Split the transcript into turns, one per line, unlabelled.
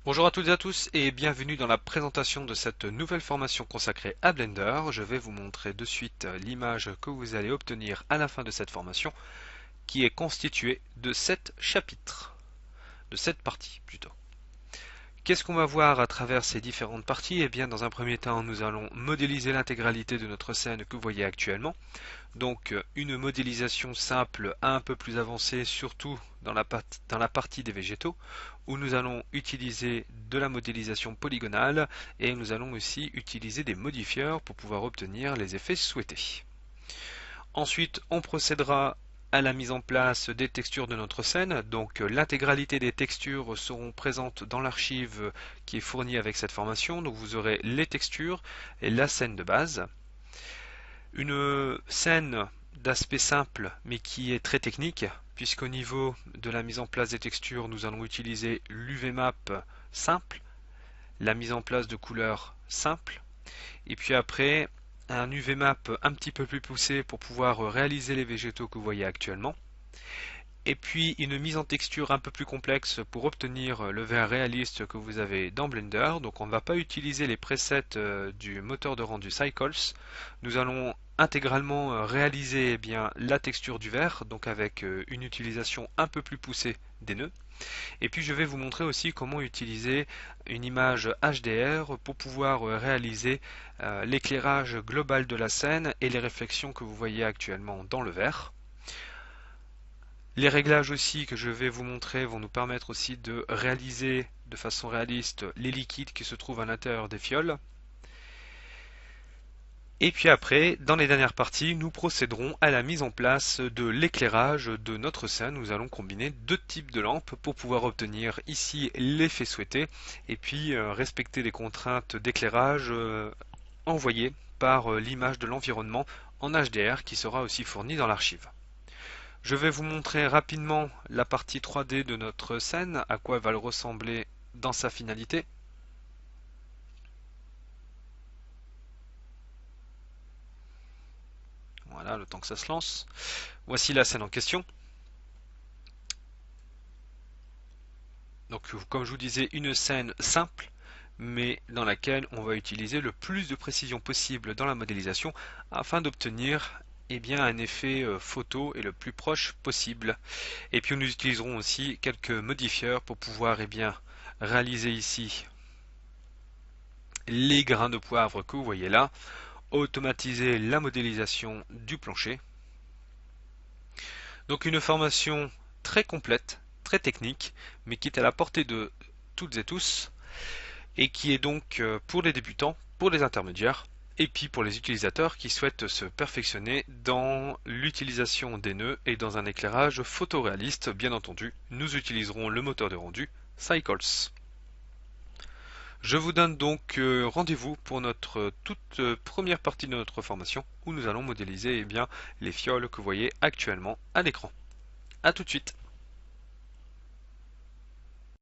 Bonjour à toutes et à tous et bienvenue dans la présentation de cette nouvelle formation consacrée à Blender. Je vais vous montrer de suite l'image que vous allez obtenir à la fin de cette formation qui est constituée de 7 chapitres, de 7 parties plutôt. Qu'est-ce qu'on va voir à travers ces différentes parties? Eh bien, dans un premier temps, nous allons modéliser l'intégralité de notre scène que vous voyez actuellement. Donc, une modélisation simple un peu plus avancée, surtout dans la partie des végétaux, où nous allons utiliser de la modélisation polygonale et nous allons aussi utiliser des modifieurs pour pouvoir obtenir les effets souhaités. Ensuite, on procédera à la mise en place des textures de notre scène. Donc l'intégralité des textures seront présentes dans l'archive qui est fournie avec cette formation. Donc vous aurez les textures et la scène de base. Une scène d'aspect simple mais qui est très technique puisqu'au niveau de la mise en place des textures nous allons utiliser l'UVMap simple, la mise en place de couleurs simple et puis après un UVMap un petit peu plus poussé pour pouvoir réaliser les végétaux que vous voyez actuellement. Et puis une mise en texture un peu plus complexe pour obtenir le vert réaliste que vous avez dans Blender. Donc on ne va pas utiliser les presets du moteur de rendu Cycles. Nous allons intégralement réaliser la texture du vert, donc avec une utilisation un peu plus poussée des nœuds. Et puis je vais vous montrer aussi comment utiliser une image HDR pour pouvoir réaliser l'éclairage global de la scène et les réflexions que vous voyez actuellement dans le verre. Les réglages aussi que je vais vous montrer vont nous permettre aussi de réaliser de façon réaliste les liquides qui se trouvent à l'intérieur des fioles. Et puis après, dans les dernières parties, nous procéderons à la mise en place de l'éclairage de notre scène. Nous allons combiner deux types de lampes pour pouvoir obtenir ici l'effet souhaité et puis respecter les contraintes d'éclairage envoyées par l'image de l'environnement en HDR qui sera aussi fournie dans l'archive. Je vais vous montrer rapidement la partie 3D de notre scène, à quoi elle va ressembler dans sa finalité. Voilà, le temps que ça se lance. Voici la scène en question. Donc, comme je vous disais, une scène simple, mais dans laquelle on va utiliser le plus de précision possible dans la modélisation afin d'obtenir un effet photo et le plus proche possible. Et puis nous utiliserons aussi quelques modifieurs pour pouvoir réaliser ici les grains de poivre que vous voyez là, automatiser la modélisation du plancher. Donc une formation très complète, très technique, mais qui est à la portée de toutes et tous, et qui est donc pour les débutants, pour les intermédiaires, et puis pour les utilisateurs qui souhaitent se perfectionner dans l'utilisation des nœuds et dans un éclairage photoréaliste, bien entendu, nous utiliserons le moteur de rendu Cycles. Je vous donne donc rendez-vous pour notre toute première partie de notre formation où nous allons modéliser les fioles que vous voyez actuellement à l'écran. A tout de suite.